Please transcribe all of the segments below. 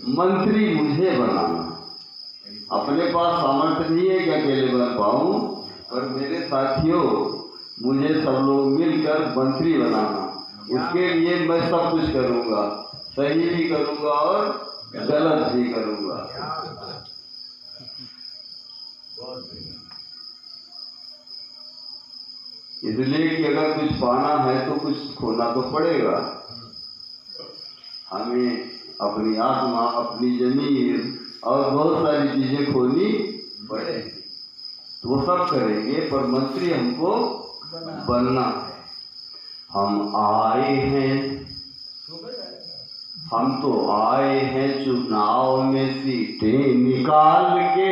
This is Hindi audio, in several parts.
मंत्री मुझे बनाना। अपने पास सामर्थ्य नहीं है कि अकेले बन पाऊं, पर मेरे साथियों मुझे सब लोग मिलकर मंत्री बनाना। उसके लिए मैं सब कुछ करूंगा, सही भी करूंगा और गलत भी करूंगा। इसलिए कि अगर कुछ पाना है तो कुछ खोना तो पड़ेगा। हमें अपनी आत्मा, अपनी जमीन और बहुत सारी चीजें खोनी पड़ेगी, तो वो सब करेंगे, पर मंत्री हमको बनना है। हम आए हैं, हम तो आए हैं चुनाव में सीटें निकाल के,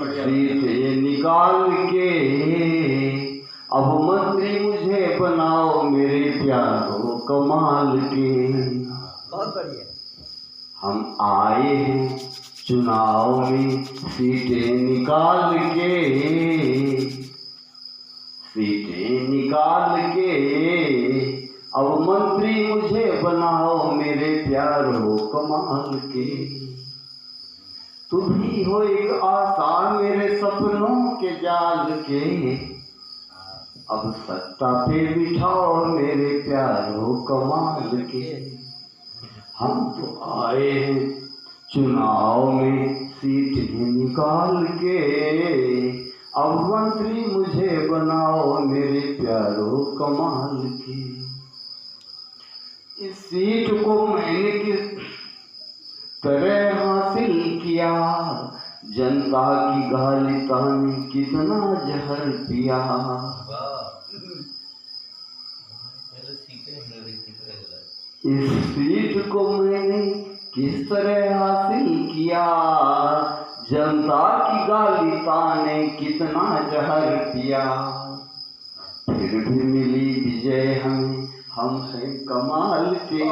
सीटें निकाल के। अब मंत्री मुझे बनाओ मेरे प्यारों कमाल के। बहुत बढ़िया। हम आए हैं चुनाव में सीटें निकाल के, सीटें निकाल के। अब मंत्री मुझे बनाओ मेरे प्यारों कमाल के। तुम ही हो एक आशा मेरे सपनों के जाल के। अब सत्ता पे बिठाओ मेरे प्यारों कमाल के। हम तो आए हैं चुनाव में सीटें निकाल के। अब मंत्री मुझे बनाओ मेरे प्यारों कमाल के। इस सीट को मैंने किस तरह हासिल किया, जनता की गाली ताने कितना जहर पिया। इस सीट को मैंने किस तरह हासिल किया, जनता की गाली ताने कितना जहर पिया। फिर भी मिली विजय हमें, हम हैं कमाल के।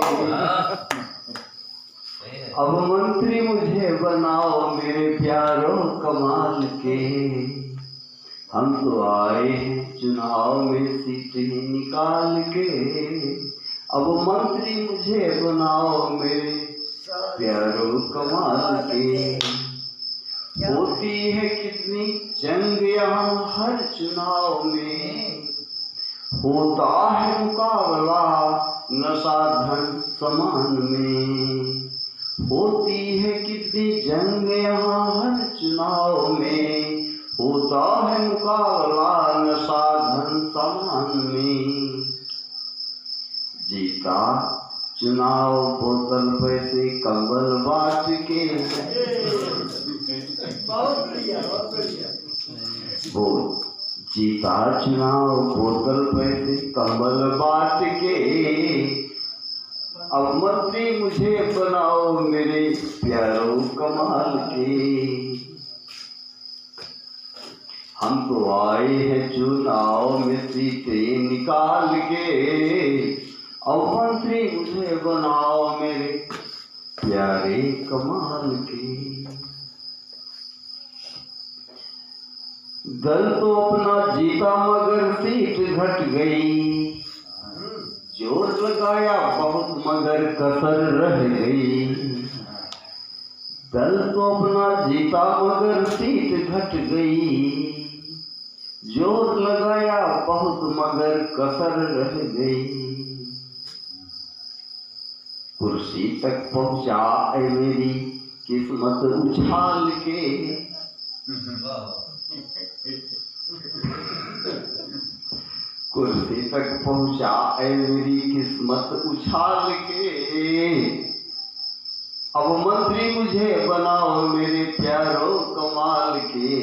अब मंत्री मुझे बनाओ मेरे प्यारों कमाल के। हम तो आए हैं चुनाव में सीटें निकाल के। अब मंत्री मुझे बनाओ मेरे प्यारों कमाल के। होती है कितनी जंग यहाँ हर चुनाव में, होता है मुकाबला नशा धन समान में। होती है कितनी जंग यहाँ हर चुनाव में, होता है मुकाबला नशा धन समान में। जीता चुनाव बोतल पैसे कंबल बांट के, वो जीता चुनाव बोतल पैसे कंबल बांट के। अब मंत्री मुझे बनाओ मेरे प्यारों कमाल के। हम तो आए हैं चुनाव में सीटें निकाल के। अब मंत्री मुझे बनाओ मेरे प्यारे कमाल के। दल तो अपना जीता मगर सीट घट गई, जोर लगाया बहुत मगर कसर रह गई। दल तो अपना जीता मगर सीट घट गई, जोर लगाया बहुत मगर कसर रह गई। कुर्सी तक पहुंचा मेरी किस्मत उछाल के। कुर्सी तक पहुंचा मेरी किस्मत उछाल के। अब मंत्री मुझे बनाओ मेरे प्यारों कमाल के।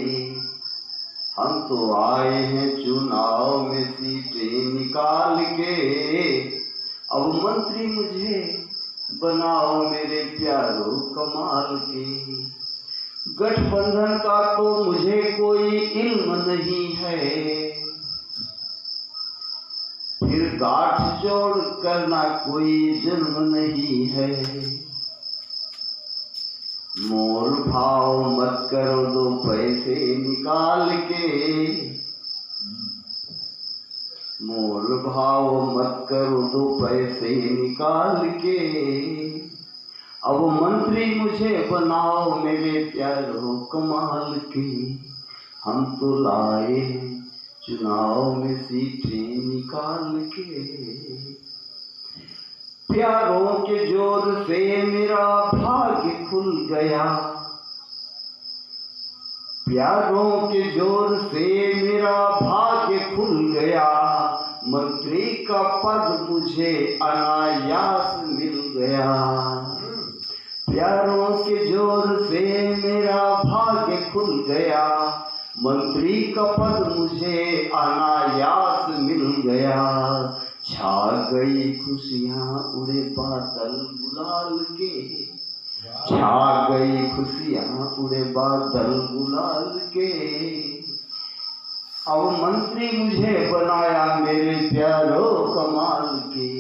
हम तो आए हैं चुनाव में सीटें निकाल के। अब मंत्री मुझे बनाओ मेरे प्यारों कमाल के। गठबंधन का तो मुझे कोई इल्म नहीं है, फिर गांठ जोड़ करना कोई जुर्म नहीं है। मोल भाव मत करो दो पैसे निकाल के। मोल भाव मत करो दो पैसे निकाल के। अब मंत्री मुझे बनाओ मेरे प्यारो कमाल के, हम तो लाए चुनाव में सीटें निकाल के। प्यारों के जोर से मेरा भाग्य खुल गया, प्यारों के जोर से मेरा भाग्य खुल गया, मंत्री का पद मुझे अनायास मिल गया। प्यारों के जोर से मेरा भाग्य खुल गया, मंत्री का पद मुझे अनायास मिल गया। छा गई खुशियाँ उड़े बादल गुलाल के, छा गई खुशियाँ उड़े बादल गुलाल के। अब मंत्री मुझे बनाया मेरे प्यारो कमाल के,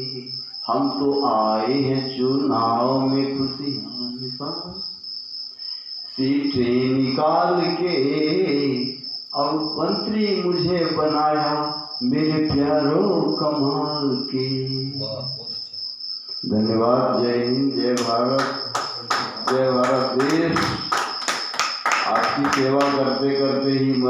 हम तो आए हैं चुनाव में खुशियाँ निकाल, सीटें निकाल के। अब मंत्री मुझे बनाया मेरे प्यारो कमाल के। धन्यवाद। जय हिंद, जय भारत, जय भारत देश। आपकी सेवा करते करते ही